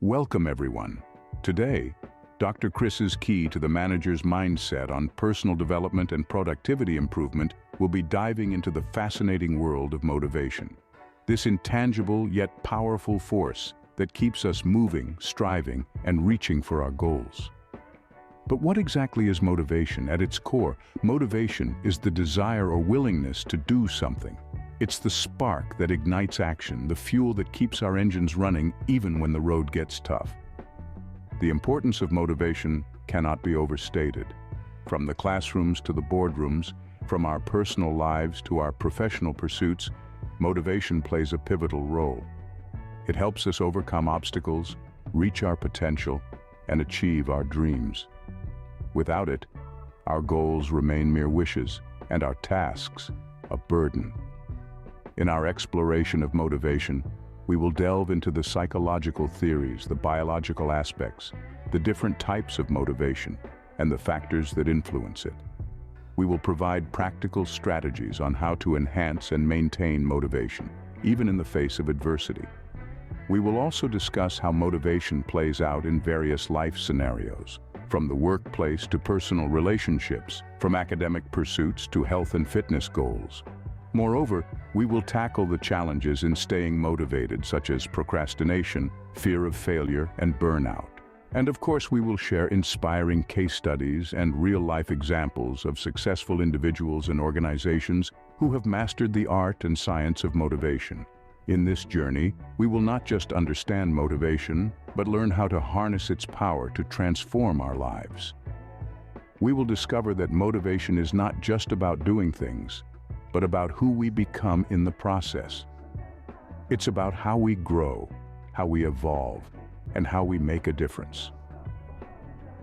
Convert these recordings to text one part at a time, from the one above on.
Welcome everyone. Today, Dr. Chris's key to the manager's mindset on personal development and productivity improvement will be diving into the fascinating world of motivation. This intangible yet powerful force that keeps us moving, striving, and reaching for our goals. But what exactly is motivation? At its core, motivation is the desire or willingness to do something. It's the spark that ignites action, the fuel that keeps our engines running even when the road gets tough. The importance of motivation cannot be overstated. From the classrooms to the boardrooms, from our personal lives to our professional pursuits, motivation plays a pivotal role. It helps us overcome obstacles, reach our potential, and achieve our dreams. Without it, our goals remain mere wishes, and our tasks a burden. In our exploration of motivation, we will delve into the psychological theories, the biological aspects, the different types of motivation, and the factors that influence it. We will provide practical strategies on how to enhance and maintain motivation, even in the face of adversity. We will also discuss how motivation plays out in various life scenarios, from the workplace to personal relationships, from academic pursuits to health and fitness goals. Moreover, we will tackle the challenges in staying motivated, such as procrastination, fear of failure, and burnout. And of course, we will share inspiring case studies and real-life examples of successful individuals and organizations who have mastered the art and science of motivation. In this journey, we will not just understand motivation, but learn how to harness its power to transform our lives. We will discover that motivation is not just about doing things, but about who we become in the process. It's about how we grow, how we evolve, and how we make a difference.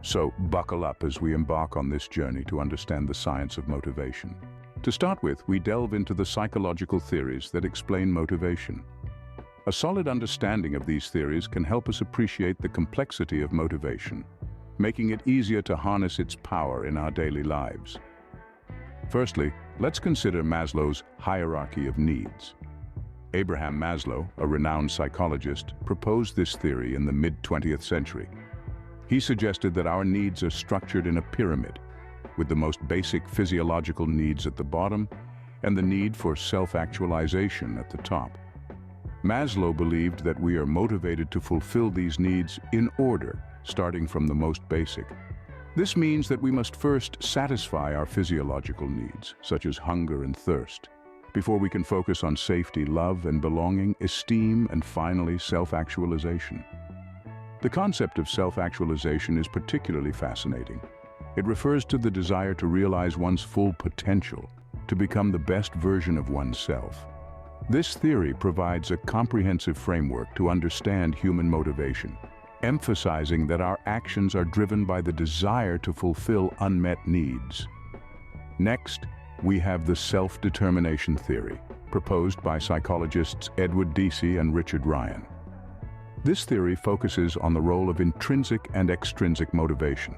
So buckle up as we embark on this journey to understand the science of motivation. To start with, we delve into the psychological theories that explain motivation. A solid understanding of these theories can help us appreciate the complexity of motivation, making it easier to harness its power in our daily lives. Firstly, let's consider Maslow's hierarchy of needs. Abraham Maslow, a renowned psychologist, proposed this theory in the mid-20th century. He suggested that our needs are structured in a pyramid, with the most basic physiological needs at the bottom and the need for self-actualization at the top. Maslow believed that we are motivated to fulfill these needs in order, starting from the most basic. This means that we must first satisfy our physiological needs, such as hunger and thirst, before we can focus on safety, love and belonging, esteem, and finally self-actualization. The concept of self-actualization is particularly fascinating. It refers to the desire to realize one's full potential, to become the best version of oneself. This theory provides a comprehensive framework to understand human motivation, emphasizing that our actions are driven by the desire to fulfill unmet needs. Next, we have the self-determination theory, proposed by psychologists Edward Deci and Richard Ryan. This theory focuses on the role of intrinsic and extrinsic motivation.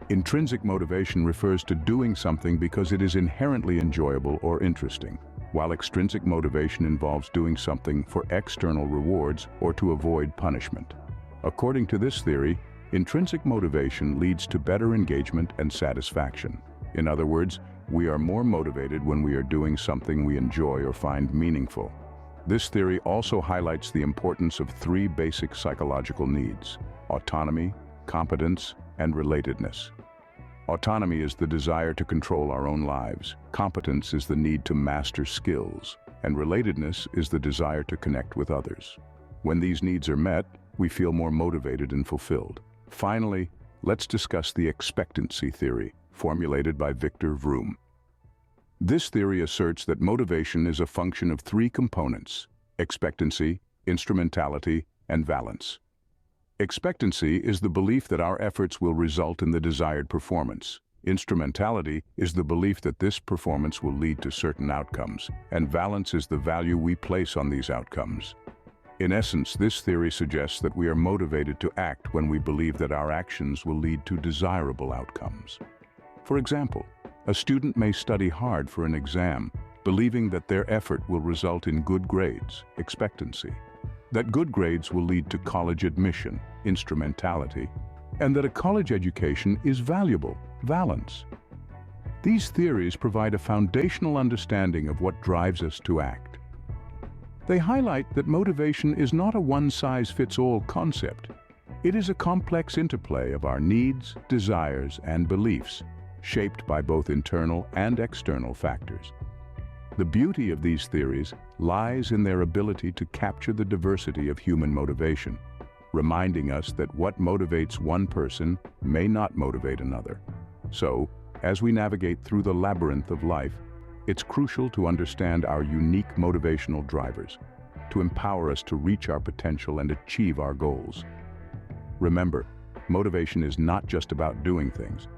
Intrinsic motivation refers to doing something because it is inherently enjoyable or interesting, while extrinsic motivation involves doing something for external rewards or to avoid punishment. According to this theory, intrinsic motivation leads to better engagement and satisfaction. In other words, we are more motivated when we are doing something we enjoy or find meaningful. This theory also highlights the importance of three basic psychological needs: autonomy, competence, and relatedness. Autonomy is the desire to control our own lives. Competence is the need to master skills. And relatedness is the desire to connect with others. When these needs are met, we feel more motivated and fulfilled. Finally, let's discuss the expectancy theory, formulated by Victor Vroom. This theory asserts that motivation is a function of three components: expectancy, instrumentality, and valence. Expectancy is the belief that our efforts will result in the desired performance. Instrumentality is the belief that this performance will lead to certain outcomes, and valence is the value we place on these outcomes. In essence, this theory suggests that we are motivated to act when we believe that our actions will lead to desirable outcomes. For example, a student may study hard for an exam, believing that their effort will result in good grades, expectancy. that good grades will lead to college admission, instrumentality, and that a college education is valuable, valence. These theories provide a foundational understanding of what drives us to act. They highlight that motivation is not a one-size-fits-all concept. It is a complex interplay of our needs, desires, and beliefs, shaped by both internal and external factors. The beauty of these theories lies in their ability to capture the diversity of human motivation, reminding us that what motivates one person may not motivate another. So, as we navigate through the labyrinth of life, it's crucial to understand our unique motivational drivers, to empower us to reach our potential and achieve our goals. Remember, motivation is not just about doing things.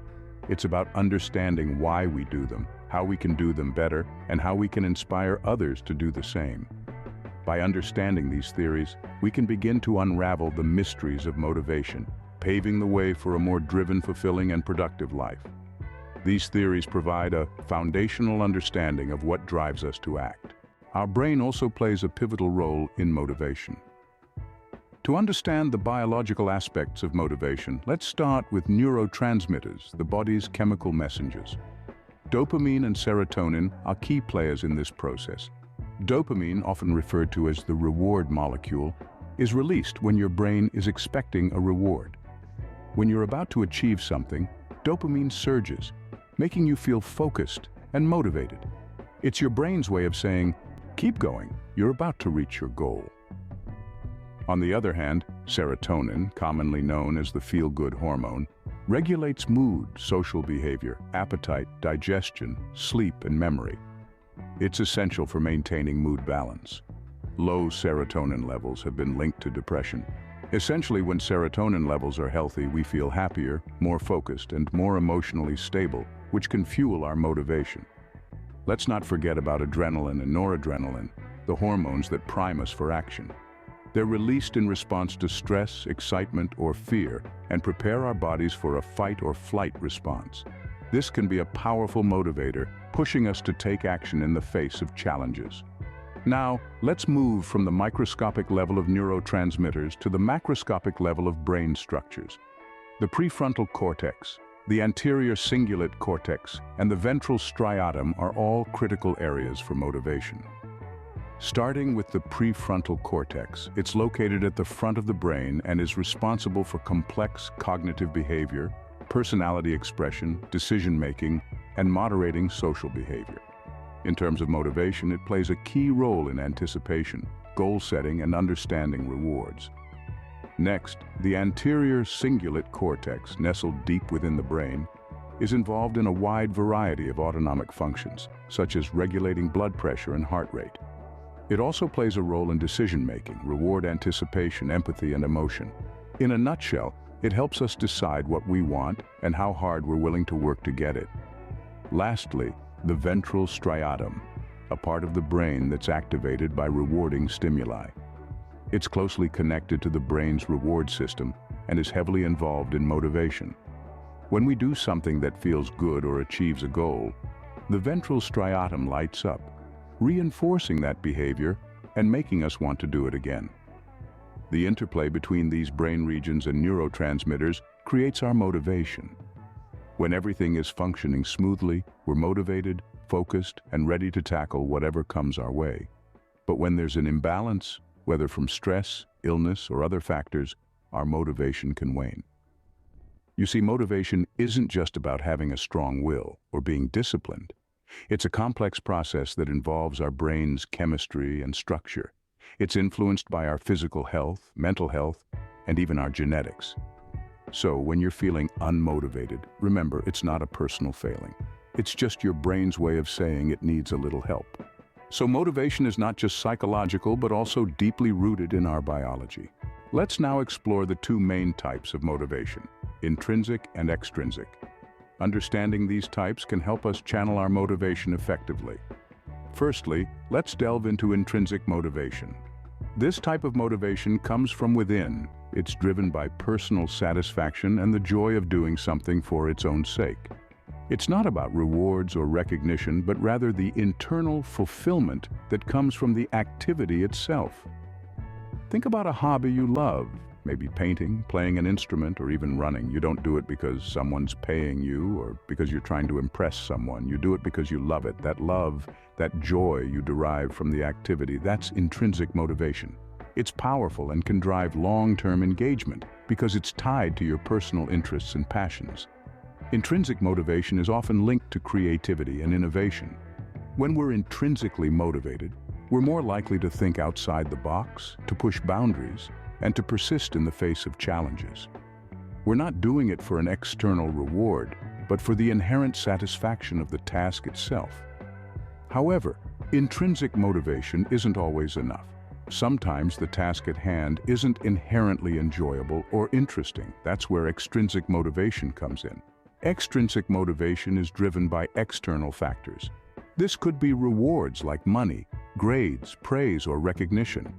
It's about understanding why we do them, how we can do them better, and how we can inspire others to do the same. By understanding these theories, we can begin to unravel the mysteries of motivation, paving the way for a more driven, fulfilling, and productive life. These theories provide a foundational understanding of what drives us to act. Our brain also plays a pivotal role in motivation. To understand the biological aspects of motivation, let's start with neurotransmitters, the body's chemical messengers. Dopamine and serotonin are key players in this process. Dopamine, often referred to as the reward molecule, is released when your brain is expecting a reward. When you're about to achieve something, dopamine surges, making you feel focused and motivated. It's your brain's way of saying, keep going, you're about to reach your goal. On the other hand, serotonin, commonly known as the feel-good hormone, regulates mood, social behavior, appetite, digestion, sleep, and memory. It's essential for maintaining mood balance. Low serotonin levels have been linked to depression. Essentially, when serotonin levels are healthy, we feel happier, more focused, and more emotionally stable, which can fuel our motivation. Let's not forget about adrenaline and noradrenaline, the hormones that prime us for action. They're released in response to stress, excitement, or fear, and prepare our bodies for a fight or flight response. This can be a powerful motivator, pushing us to take action in the face of challenges. Now, let's move from the microscopic level of neurotransmitters to the macroscopic level of brain structures. The prefrontal cortex, the anterior cingulate cortex, and the ventral striatum are all critical areas for motivation. Starting with the prefrontal cortex, it's located at the front of the brain and is responsible for complex cognitive behavior, personality expression, decision-making, and moderating social behavior. In terms of motivation, it plays a key role in anticipation, goal setting, and understanding rewards. Next, the anterior cingulate cortex, nestled deep within the brain, is involved in a wide variety of autonomic functions, such as regulating blood pressure and heart rate. It also plays a role in decision-making, reward anticipation, empathy, and emotion. In a nutshell, it helps us decide what we want and how hard we're willing to work to get it. Lastly, the ventral striatum, a part of the brain that's activated by rewarding stimuli. It's closely connected to the brain's reward system and is heavily involved in motivation. When we do something that feels good or achieves a goal, the ventral striatum lights up, reinforcing that behavior and making us want to do it again. The interplay between these brain regions and neurotransmitters creates our motivation. When everything is functioning smoothly, we're motivated, focused, and ready to tackle whatever comes our way. But when there's an imbalance, whether from stress, illness, or other factors, our motivation can wane. You see, motivation isn't just about having a strong will or being disciplined. It's a complex process that involves our brain's chemistry and structure. It's influenced by our physical health, mental health, and even our genetics. So when you're feeling unmotivated, remember, it's not a personal failing. It's just your brain's way of saying it needs a little help. So motivation is not just psychological, but also deeply rooted in our biology. Let's now explore the two main types of motivation, intrinsic and extrinsic. Understanding these types can help us channel our motivation effectively. Firstly, let's delve into intrinsic motivation. This type of motivation comes from within. It's driven by personal satisfaction and the joy of doing something for its own sake. It's not about rewards or recognition, but rather the internal fulfillment that comes from the activity itself. Think about a hobby you love, maybe painting, playing an instrument, or even running. You don't do it because someone's paying you or because you're trying to impress someone. You do it because you love it. That love, that joy you derive from the activity, that's intrinsic motivation. It's powerful and can drive long-term engagement because it's tied to your personal interests and passions. Intrinsic motivation is often linked to creativity and innovation. When we're intrinsically motivated, we're more likely to think outside the box, to push boundaries, and to persist in the face of challenges. We're not doing it for an external reward, but for the inherent satisfaction of the task itself. However, intrinsic motivation isn't always enough. Sometimes the task at hand isn't inherently enjoyable or interesting. That's where extrinsic motivation comes in. Extrinsic motivation is driven by external factors. This could be rewards like money, grades, praise, or recognition.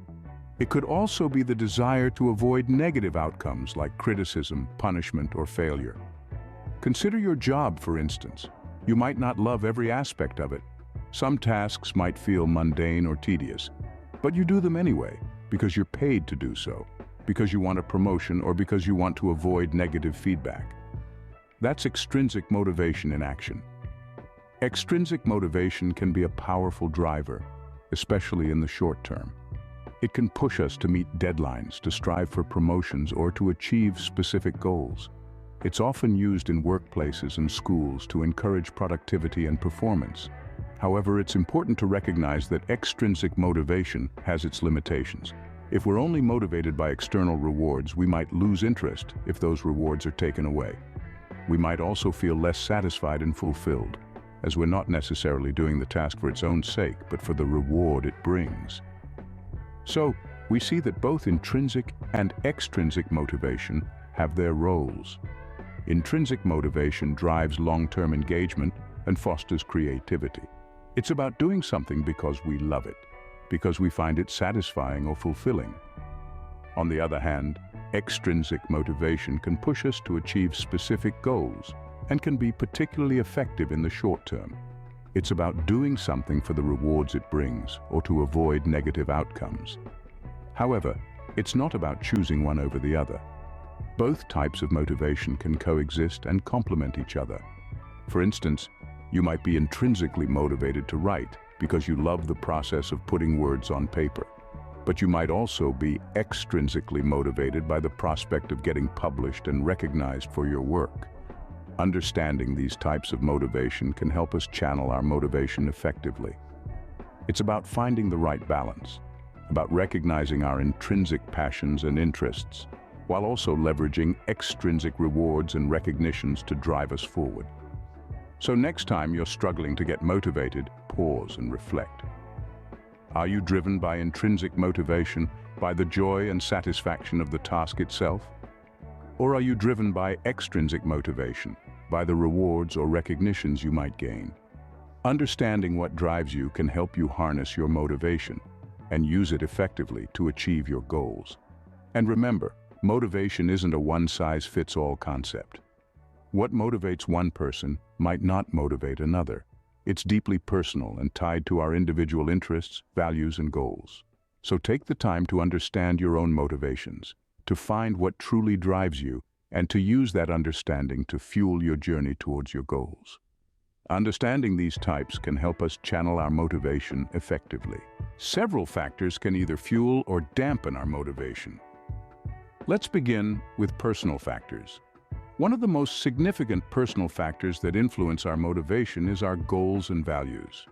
It could also be the desire to avoid negative outcomes like criticism, punishment, or failure. Consider your job, for instance. You might not love every aspect of it. Some tasks might feel mundane or tedious, but you do them anyway because you're paid to do so, because you want a promotion, or because you want to avoid negative feedback. That's extrinsic motivation in action. Extrinsic motivation can be a powerful driver, especially in the short term. It can push us to meet deadlines, to strive for promotions, or to achieve specific goals. It's often used in workplaces and schools to encourage productivity and performance. However, it's important to recognize that extrinsic motivation has its limitations. If we're only motivated by external rewards, we might lose interest if those rewards are taken away. We might also feel less satisfied and fulfilled, as we're not necessarily doing the task for its own sake, but for the reward it brings. So, we see that both intrinsic and extrinsic motivation have their roles. Intrinsic motivation drives long-term engagement and fosters creativity. It's about doing something because we love it, because we find it satisfying or fulfilling. On the other hand, extrinsic motivation can push us to achieve specific goals and can be particularly effective in the short term. It's about doing something for the rewards it brings or to avoid negative outcomes. However, it's not about choosing one over the other. Both types of motivation can coexist and complement each other. For instance, you might be intrinsically motivated to write because you love the process of putting words on paper. But you might also be extrinsically motivated by the prospect of getting published and recognized for your work. Understanding these types of motivation can help us channel our motivation effectively. It's about finding the right balance, about recognizing our intrinsic passions and interests, while also leveraging extrinsic rewards and recognitions to drive us forward. So next time you're struggling to get motivated, pause and reflect. Are you driven by intrinsic motivation, by the joy and satisfaction of the task itself? Or are you driven by extrinsic motivation, by the rewards or recognitions you might gain? Understanding what drives you can help you harness your motivation and use it effectively to achieve your goals. And remember, motivation isn't a one-size-fits-all concept. What motivates one person might not motivate another. It's deeply personal and tied to our individual interests, values, and goals. So take the time to understand your own motivations, to find what truly drives you, and to use that understanding to fuel your journey towards your goals. Understanding these types can help us channel our motivation effectively. Several factors can either fuel or dampen our motivation. Let's begin with personal factors. One of the most significant personal factors that influence our motivation is our goals and values.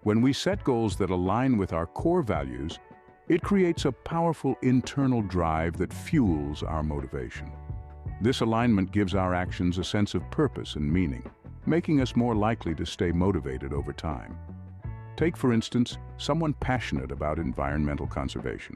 When we set goals that align with our core values, it creates a powerful internal drive that fuels our motivation. This alignment gives our actions a sense of purpose and meaning, making us more likely to stay motivated over time. Take, for instance, someone passionate about environmental conservation.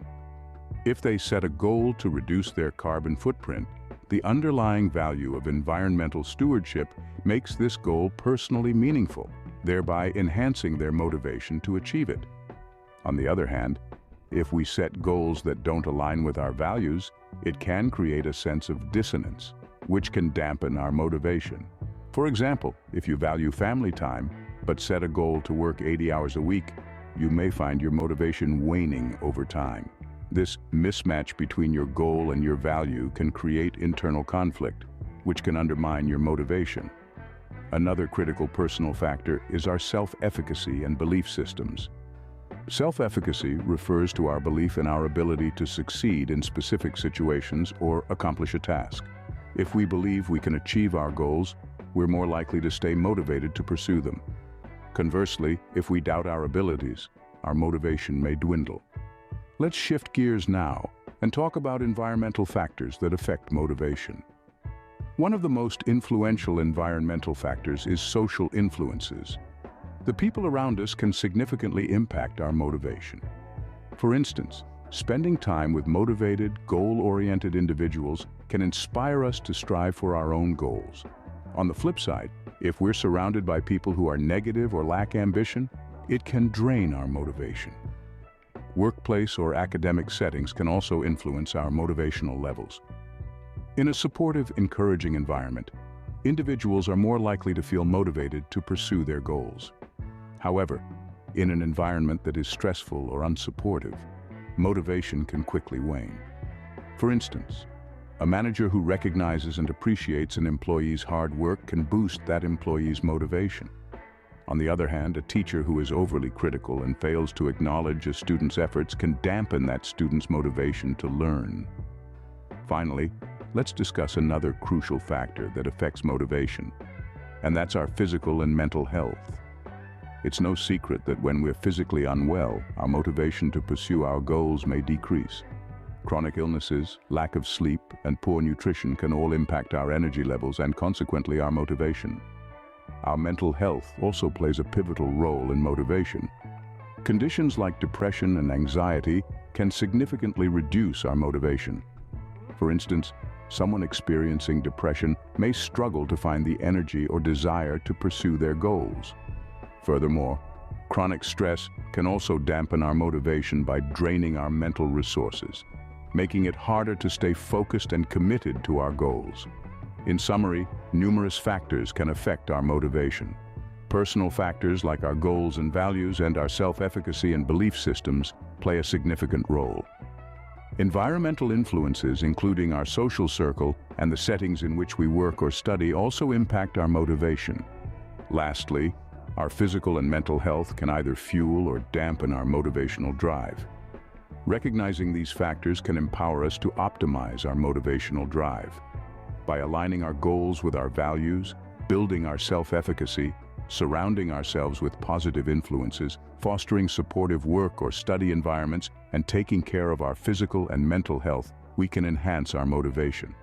If they set a goal to reduce their carbon footprint, the underlying value of environmental stewardship makes this goal personally meaningful, thereby enhancing their motivation to achieve it. On the other hand, if we set goals that don't align with our values, it can create a sense of dissonance, which can dampen our motivation. For example, if you value family time, but set a goal to work 80 hours a week, you may find your motivation waning over time. This mismatch between your goal and your value can create internal conflict, which can undermine your motivation. Another critical personal factor is our self-efficacy and belief systems. Self-efficacy refers to our belief in our ability to succeed in specific situations or accomplish a task. If we believe we can achieve our goals, we're more likely to stay motivated to pursue them. Conversely, if we doubt our abilities, our motivation may dwindle. Let's shift gears now and talk about environmental factors that affect motivation. One of the most influential environmental factors is social influences. The people around us can significantly impact our motivation. For instance, spending time with motivated, goal-oriented individuals can inspire us to strive for our own goals. On the flip side, if we're surrounded by people who are negative or lack ambition, it can drain our motivation. Workplace or academic settings can also influence our motivational levels. In a supportive, encouraging environment, individuals are more likely to feel motivated to pursue their goals. However, in an environment that is stressful or unsupportive, motivation can quickly wane. For instance, a manager who recognizes and appreciates an employee's hard work can boost that employee's motivation. On the other hand, a teacher who is overly critical and fails to acknowledge a student's efforts can dampen that student's motivation to learn. Finally, let's discuss another crucial factor that affects motivation, and that's our physical and mental health. It's no secret that when we're physically unwell, our motivation to pursue our goals may decrease. Chronic illnesses, lack of sleep, and poor nutrition can all impact our energy levels and consequently our motivation. Our mental health also plays a pivotal role in motivation. Conditions like depression and anxiety can significantly reduce our motivation. For instance, someone experiencing depression may struggle to find the energy or desire to pursue their goals. Furthermore, chronic stress can also dampen our motivation by draining our mental resources, making it harder to stay focused and committed to our goals. In summary, numerous factors can affect our motivation. Personal factors like our goals and values and our self-efficacy and belief systems play a significant role. Environmental influences, including our social circle and the settings in which we work or study, also impact our motivation. Lastly, our physical and mental health can either fuel or dampen our motivational drive. Recognizing these factors can empower us to optimize our motivational drive. By aligning our goals with our values, building our self-efficacy, surrounding ourselves with positive influences, fostering supportive work or study environments, and taking care of our physical and mental health, we can enhance our motivation.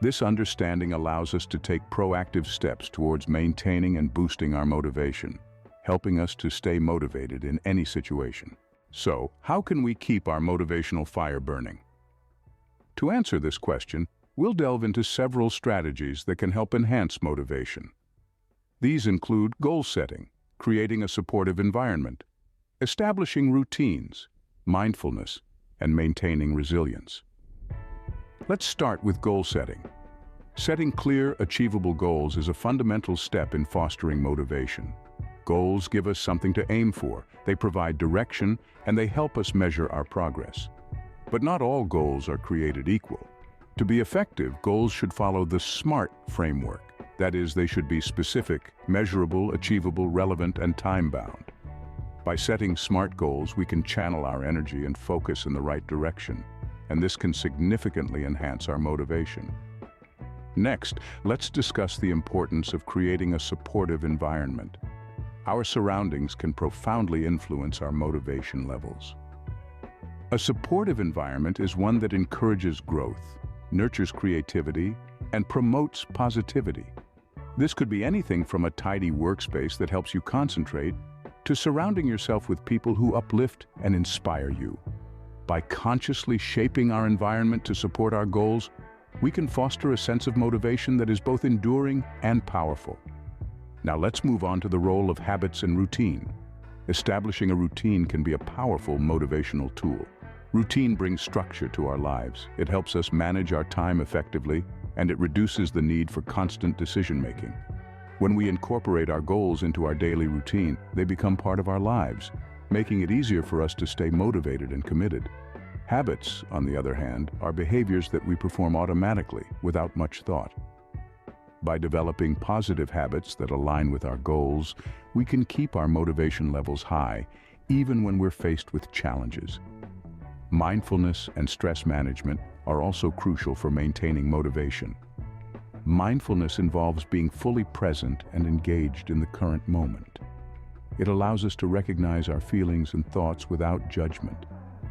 This understanding allows us to take proactive steps towards maintaining and boosting our motivation, helping us to stay motivated in any situation. So, how can we keep our motivational fire burning? To answer this question, we'll delve into several strategies that can help enhance motivation. These include goal setting, creating a supportive environment, establishing routines, mindfulness, and maintaining resilience. Let's start with goal setting. Setting clear, achievable goals is a fundamental step in fostering motivation. Goals give us something to aim for, they provide direction, and they help us measure our progress. But not all goals are created equal. To be effective, goals should follow the SMART framework. That is, they should be specific, measurable, achievable, relevant, and time-bound. By setting SMART goals, we can channel our energy and focus in the right direction, and this can significantly enhance our motivation. Next, let's discuss the importance of creating a supportive environment. Our surroundings can profoundly influence our motivation levels. A supportive environment is one that encourages growth, nurtures creativity, and promotes positivity. This could be anything from a tidy workspace that helps you concentrate to surrounding yourself with people who uplift and inspire you. By consciously shaping our environment to support our goals, we can foster a sense of motivation that is both enduring and powerful. Now let's move on to the role of habits and routine. Establishing a routine can be a powerful motivational tool. Routine brings structure to our lives. It helps us manage our time effectively, and it reduces the need for constant decision-making. When we incorporate our goals into our daily routine, they become part of our lives, making it easier for us to stay motivated and committed. Habits, on the other hand, are behaviors that we perform automatically without much thought. By developing positive habits that align with our goals, we can keep our motivation levels high, even when we're faced with challenges. Mindfulness and stress management are also crucial for maintaining motivation. Mindfulness involves being fully present and engaged in the current moment. It allows us to recognize our feelings and thoughts without judgment,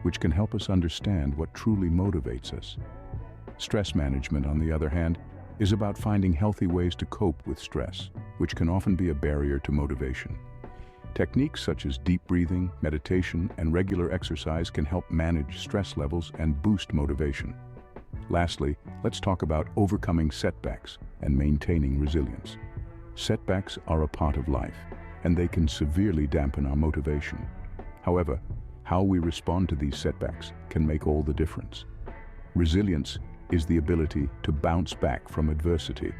which can help us understand what truly motivates us. Stress management, on the other hand, is about finding healthy ways to cope with stress, which can often be a barrier to motivation. Techniques such as deep breathing, meditation, and regular exercise can help manage stress levels and boost motivation. Lastly, let's talk about overcoming setbacks and maintaining resilience. Setbacks are a part of life, and they can severely dampen our motivation. However, how we respond to these setbacks can make all the difference. Resilience is the ability to bounce back from adversity.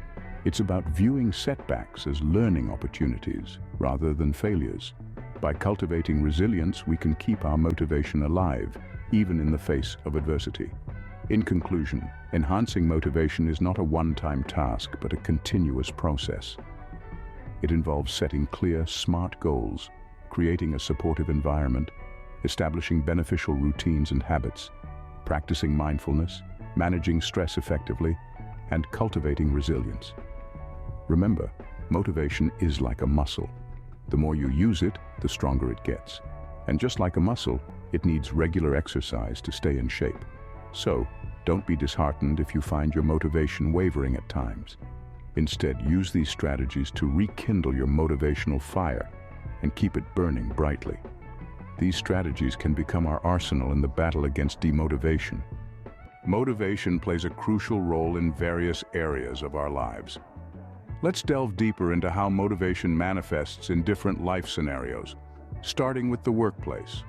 It's about viewing setbacks as learning opportunities rather than failures. By cultivating resilience, we can keep our motivation alive, even in the face of adversity. In conclusion, enhancing motivation is not a one-time task, but a continuous process. It involves setting clear, smart goals, creating a supportive environment, establishing beneficial routines and habits, practicing mindfulness, managing stress effectively, and cultivating resilience. Remember, motivation is like a muscle. The more you use it, the stronger it gets. And just like a muscle, it needs regular exercise to stay in shape. So, don't be disheartened if you find your motivation wavering at times. Instead, use these strategies to rekindle your motivational fire and keep it burning brightly. These strategies can become our arsenal in the battle against demotivation. Motivation plays a crucial role in various areas of our lives. Let's delve deeper into how motivation manifests in different life scenarios, starting with the workplace.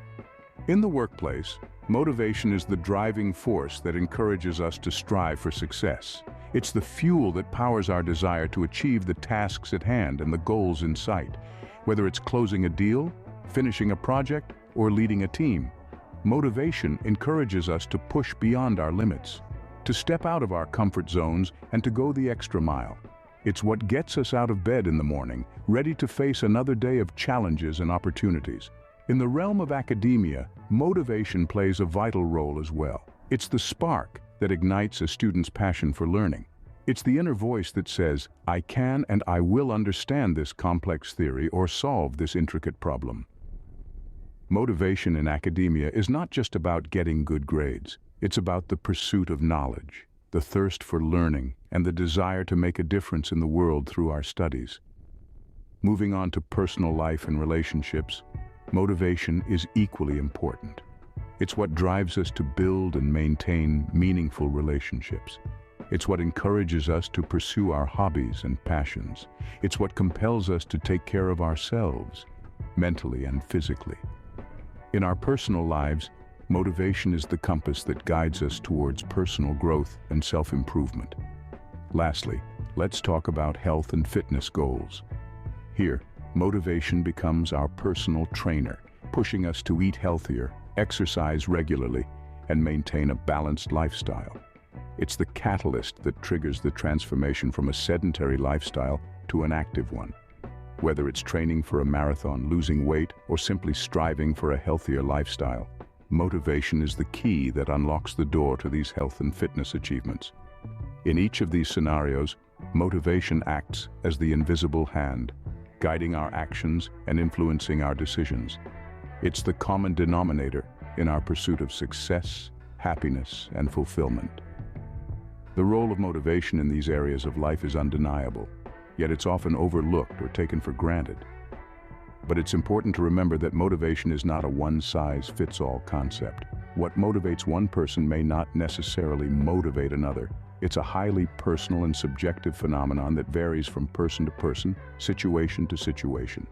In the workplace, motivation is the driving force that encourages us to strive for success. It's the fuel that powers our desire to achieve the tasks at hand and the goals in sight. Whether it's closing a deal, finishing a project, or leading a team, motivation encourages us to push beyond our limits, to step out of our comfort zones and to go the extra mile. It's what gets us out of bed in the morning, ready to face another day of challenges and opportunities. In the realm of academia, motivation plays a vital role as well. It's the spark that ignites a student's passion for learning. It's the inner voice that says, "I can and I will understand this complex theory or solve this intricate problem." Motivation in academia is not just about getting good grades. It's about the pursuit of knowledge, the thirst for learning, and the desire to make a difference in the world through our studies. Moving on to personal life and relationships, motivation is equally important. It's what drives us to build and maintain meaningful relationships. It's what encourages us to pursue our hobbies and passions. It's what compels us to take care of ourselves, mentally and physically. In our personal lives, motivation is the compass that guides us towards personal growth and self-improvement. Lastly, let's talk about health and fitness goals. Here, motivation becomes our personal trainer, pushing us to eat healthier, exercise regularly, and maintain a balanced lifestyle. It's the catalyst that triggers the transformation from a sedentary lifestyle to an active one. Whether it's training for a marathon, losing weight, or simply striving for a healthier lifestyle, motivation is the key that unlocks the door to these health and fitness achievements. In each of these scenarios, motivation acts as the invisible hand, guiding our actions and influencing our decisions. It's the common denominator in our pursuit of success, happiness, and fulfillment. The role of motivation in these areas of life is undeniable, yet it's often overlooked or taken for granted. But it's important to remember that motivation is not a one-size-fits-all concept. What motivates one person may not necessarily motivate another. It's a highly personal and subjective phenomenon that varies from person to person, situation to situation.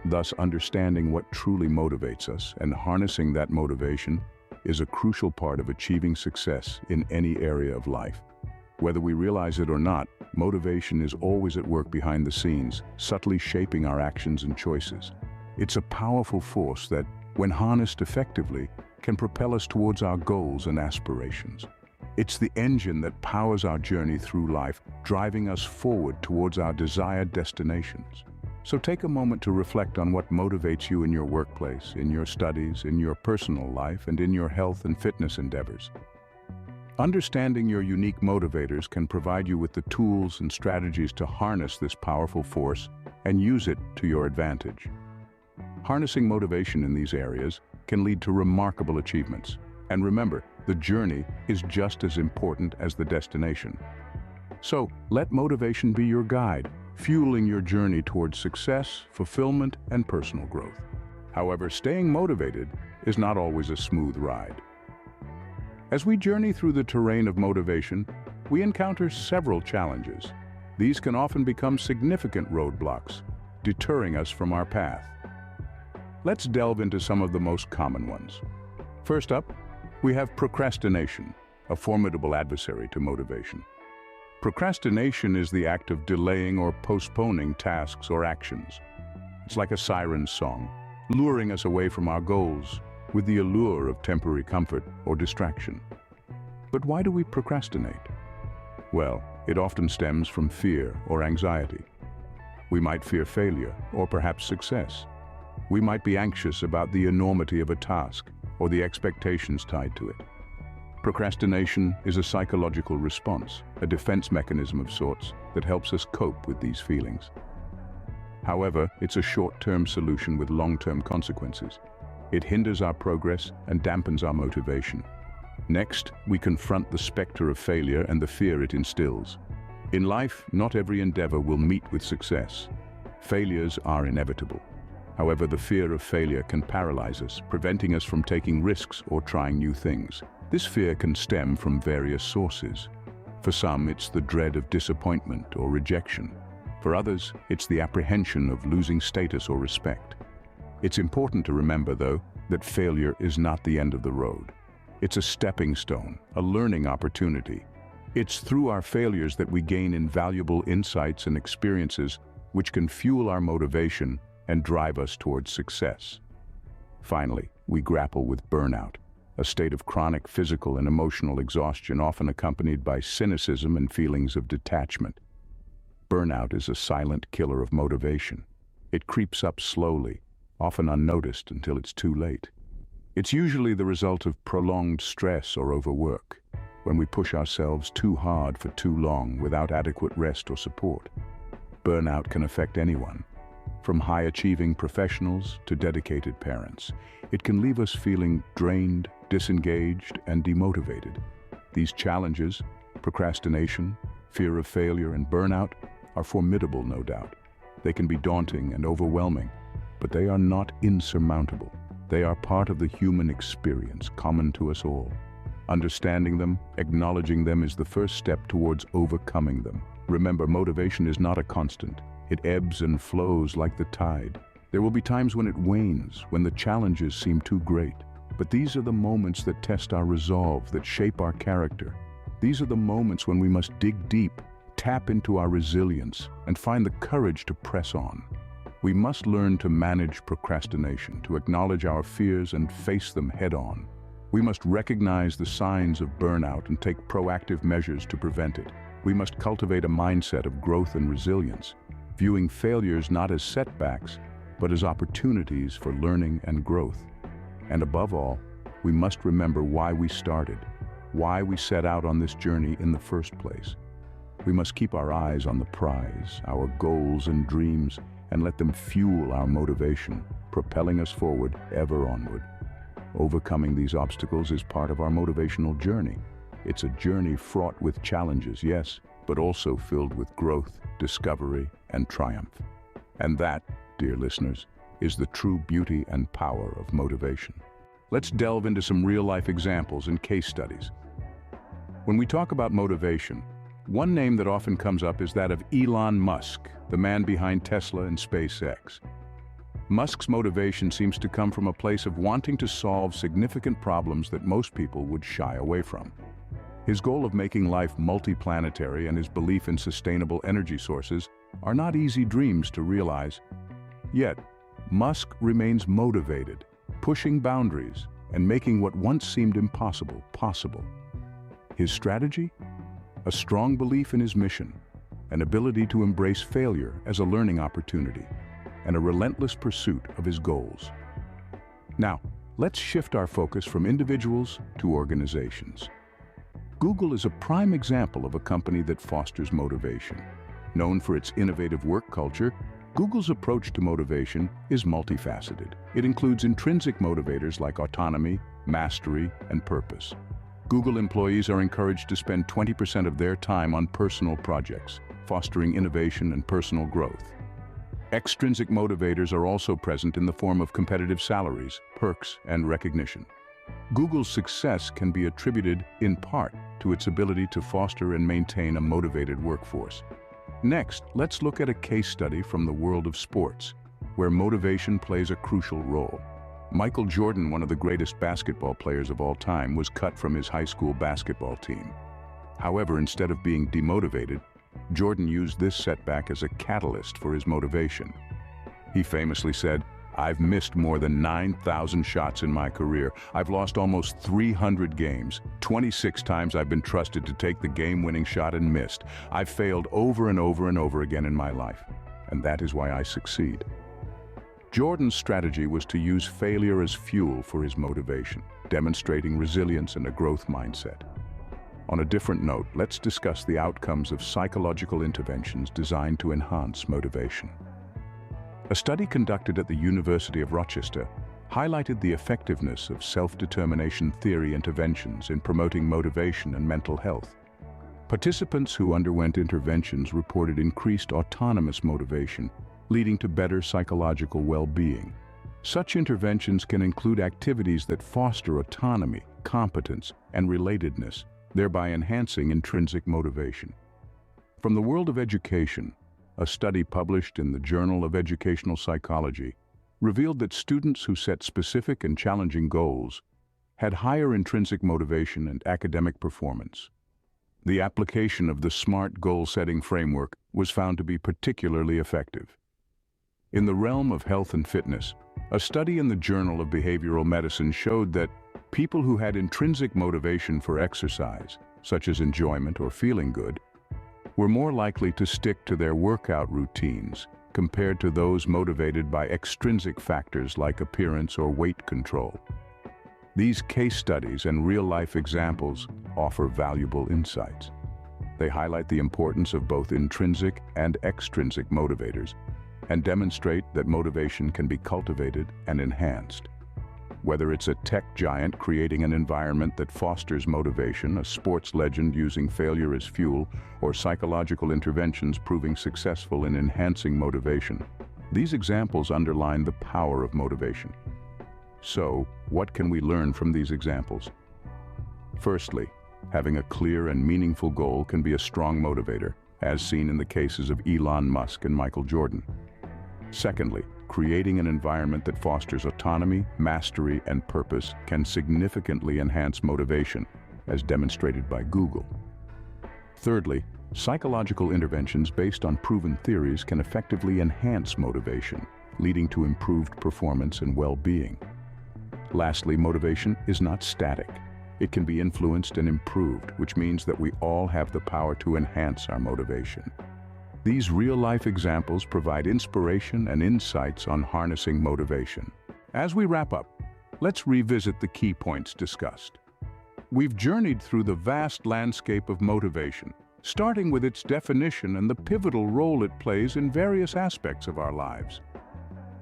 Thus, understanding what truly motivates us and harnessing that motivation is a crucial part of achieving success in any area of life. Whether we realize it or not, motivation is always at work behind the scenes, subtly shaping our actions and choices. It's a powerful force that, when harnessed effectively, can propel us towards our goals and aspirations. It's the engine that powers our journey through life, driving us forward towards our desired destinations. So take a moment to reflect on what motivates you in your workplace, in your studies, in your personal life, and in your health and fitness endeavors. Understanding your unique motivators can provide you with the tools and strategies to harness this powerful force and use it to your advantage. Harnessing motivation in these areas can lead to remarkable achievements. And remember, the journey is just as important as the destination. So, let motivation be your guide, fueling your journey towards success, fulfillment, and personal growth. However, staying motivated is not always a smooth ride. As we journey through the terrain of motivation, we encounter several challenges. These can often become significant roadblocks, deterring us from our path. Let's delve into some of the most common ones. First up, we have procrastination, a formidable adversary to motivation. Procrastination is the act of delaying or postponing tasks or actions. It's like a siren's song, luring us away from our goals with the allure of temporary comfort or distraction. But why do we procrastinate? Well, it often stems from fear or anxiety. We might fear failure or perhaps success. We might be anxious about the enormity of a task or the expectations tied to it. Procrastination is a psychological response, a defense mechanism of sorts that helps us cope with these feelings. However, it's a short-term solution with long-term consequences. It hinders our progress and dampens our motivation. Next, we confront the specter of failure and the fear it instills. In life, not every endeavor will meet with success. Failures are inevitable. However, the fear of failure can paralyze us, preventing us from taking risks or trying new things. This fear can stem from various sources. For some, it's the dread of disappointment or rejection. For others, it's the apprehension of losing status or respect. It's important to remember, though, that failure is not the end of the road. It's a stepping stone, a learning opportunity. It's through our failures that we gain invaluable insights and experiences which can fuel our motivation and drive us towards success. Finally, we grapple with burnout, a state of chronic physical and emotional exhaustion often accompanied by cynicism and feelings of detachment. Burnout is a silent killer of motivation. It creeps up slowly, often unnoticed until it's too late. It's usually the result of prolonged stress or overwork, when we push ourselves too hard for too long without adequate rest or support. Burnout can affect anyone, from high-achieving professionals to dedicated parents. It can leave us feeling drained, disengaged, and demotivated. These challenges, procrastination, fear of failure, and burnout, are formidable, no doubt. They can be daunting and overwhelming, but they are not insurmountable. They are part of the human experience, common to us all. Understanding them, acknowledging them is the first step towards overcoming them. Remember, motivation is not a constant. It ebbs and flows like the tide. There will be times when it wanes, when the challenges seem too great. But these are the moments that test our resolve, that shape our character. These are the moments when we must dig deep, tap into our resilience, and find the courage to press on. We must learn to manage procrastination, to acknowledge our fears and face them head-on. We must recognize the signs of burnout and take proactive measures to prevent it. We must cultivate a mindset of growth and resilience, viewing failures not as setbacks, but as opportunities for learning and growth. And above all, we must remember why we started, why we set out on this journey in the first place. We must keep our eyes on the prize, our goals and dreams, and let them fuel our motivation, propelling us forward, ever onward. Overcoming these obstacles is part of our motivational journey. It's a journey fraught with challenges, yes, but also filled with growth, discovery, and triumph. And that, dear listeners, is the true beauty and power of motivation. Let's delve into some real-life examples and case studies. When we talk about motivation, one name that often comes up is that of Elon Musk, the man behind Tesla and SpaceX. Musk's motivation seems to come from a place of wanting to solve significant problems that most people would shy away from. His goal of making life multiplanetary and his belief in sustainable energy sources are not easy dreams to realize. Yet, Musk remains motivated, pushing boundaries, and making what once seemed impossible possible. His strategy? A strong belief in his mission, an ability to embrace failure as a learning opportunity, and a relentless pursuit of his goals. Now, let's shift our focus from individuals to organizations. Google is a prime example of a company that fosters motivation. Known for its innovative work culture, Google's approach to motivation is multifaceted. It includes intrinsic motivators like autonomy, mastery, and purpose. Google employees are encouraged to spend 20% of their time on personal projects, fostering innovation and personal growth. Extrinsic motivators are also present in the form of competitive salaries, perks, and recognition. Google's success can be attributed, in part, to its ability to foster and maintain a motivated workforce. Next, let's look at a case study from the world of sports, where motivation plays a crucial role. Michael Jordan, one of the greatest basketball players of all time, was cut from his high school basketball team. However, instead of being demotivated, Jordan used this setback as a catalyst for his motivation. He famously said, "I've missed more than 9,000 shots in my career. I've lost almost 300 games. 26 times I've been trusted to take the game-winning shot and missed. I've failed over and over and over again in my life, and that is why I succeed." Jordan's strategy was to use failure as fuel for his motivation, demonstrating resilience and a growth mindset. On a different note, let's discuss the outcomes of psychological interventions designed to enhance motivation. A study conducted at the University of Rochester highlighted the effectiveness of self-determination theory interventions in promoting motivation and mental health. Participants who underwent interventions reported increased autonomous motivation, leading to better psychological well-being. Such interventions can include activities that foster autonomy, competence, and relatedness, thereby enhancing intrinsic motivation. From the world of education, a study published in the Journal of Educational Psychology revealed that students who set specific and challenging goals had higher intrinsic motivation and academic performance. The application of the SMART goal-setting framework was found to be particularly effective. In the realm of health and fitness, a study in the Journal of Behavioral Medicine showed that people who had intrinsic motivation for exercise, such as enjoyment or feeling good, were more likely to stick to their workout routines compared to those motivated by extrinsic factors like appearance or weight control. These case studies and real-life examples offer valuable insights. They highlight the importance of both intrinsic and extrinsic motivators and demonstrate that motivation can be cultivated and enhanced. Whether it's a tech giant creating an environment that fosters motivation, a sports legend using failure as fuel, or psychological interventions proving successful in enhancing motivation, these examples underline the power of motivation. So, what can we learn from these examples? Firstly, having a clear and meaningful goal can be a strong motivator, as seen in the cases of Elon Musk and Michael Jordan. Secondly, creating an environment that fosters autonomy, mastery, and purpose can significantly enhance motivation, as demonstrated by Google. Thirdly, psychological interventions based on proven theories can effectively enhance motivation, leading to improved performance and well-being. Lastly, motivation is not static. It can be influenced and improved, which means that we all have the power to enhance our motivation. These real-life examples provide inspiration and insights on harnessing motivation. As we wrap up, let's revisit the key points discussed. We've journeyed through the vast landscape of motivation, starting with its definition and the pivotal role it plays in various aspects of our lives.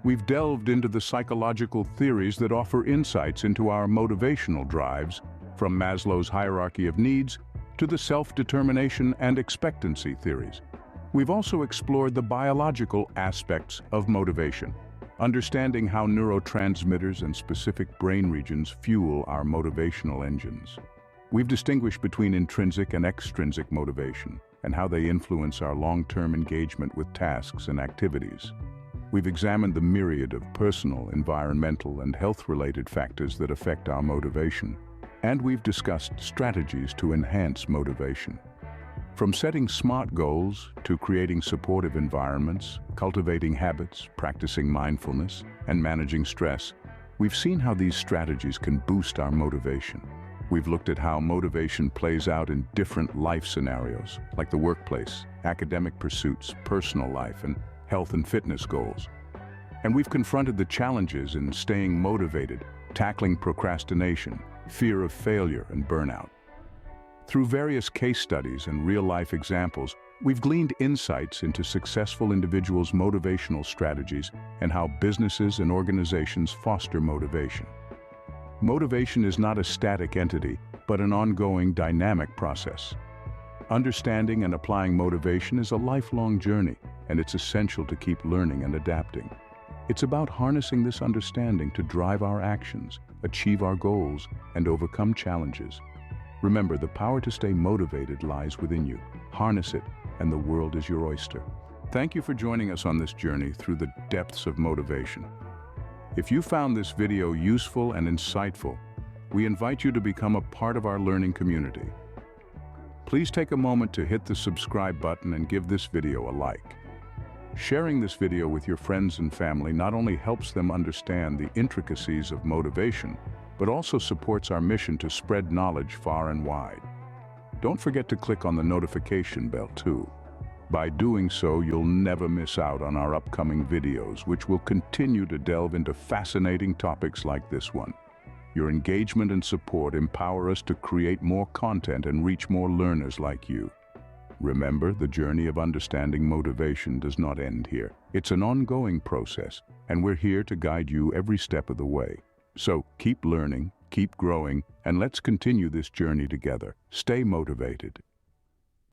We've delved into the psychological theories that offer insights into our motivational drives, from Maslow's hierarchy of needs to the self-determination and expectancy theories. We've also explored the biological aspects of motivation, understanding how neurotransmitters and specific brain regions fuel our motivational engines. We've distinguished between intrinsic and extrinsic motivation and how they influence our long-term engagement with tasks and activities. We've examined the myriad of personal, environmental, and health-related factors that affect our motivation, and we've discussed strategies to enhance motivation. From setting SMART goals to creating supportive environments, cultivating habits, practicing mindfulness, and managing stress, We've seen how these strategies can boost our motivation. We've looked at how motivation plays out in different life scenarios, like the workplace, academic pursuits, personal life, and health and fitness goals. And we've confronted the challenges in staying motivated, tackling procrastination, fear of failure, and burnout. Through various case studies and real-life examples, we've gleaned insights into successful individuals' motivational strategies and how businesses and organizations foster motivation. Motivation is not a static entity, but an ongoing, dynamic process. Understanding and applying motivation is a lifelong journey, and it's essential to keep learning and adapting. It's about harnessing this understanding to drive our actions, achieve our goals, and overcome challenges. Remember, the power to stay motivated lies within you. Harness it, and the world is your oyster. Thank you for joining us on this journey through the depths of motivation. If you found this video useful and insightful, we invite you to become a part of our learning community. Please take a moment to hit the subscribe button and give this video a like. Sharing this video with your friends and family not only helps them understand the intricacies of motivation, but also supports our mission to spread knowledge far and wide. Don't forget to click on the notification bell too. By doing so, you'll never miss out on our upcoming videos, which will continue to delve into fascinating topics like this one. Your engagement and support empower us to create more content and reach more learners like you. Remember, the journey of understanding motivation does not end here. It's an ongoing process, and we're here to guide you every step of the way. So keep learning, keep growing, and let's continue this journey together. Stay motivated.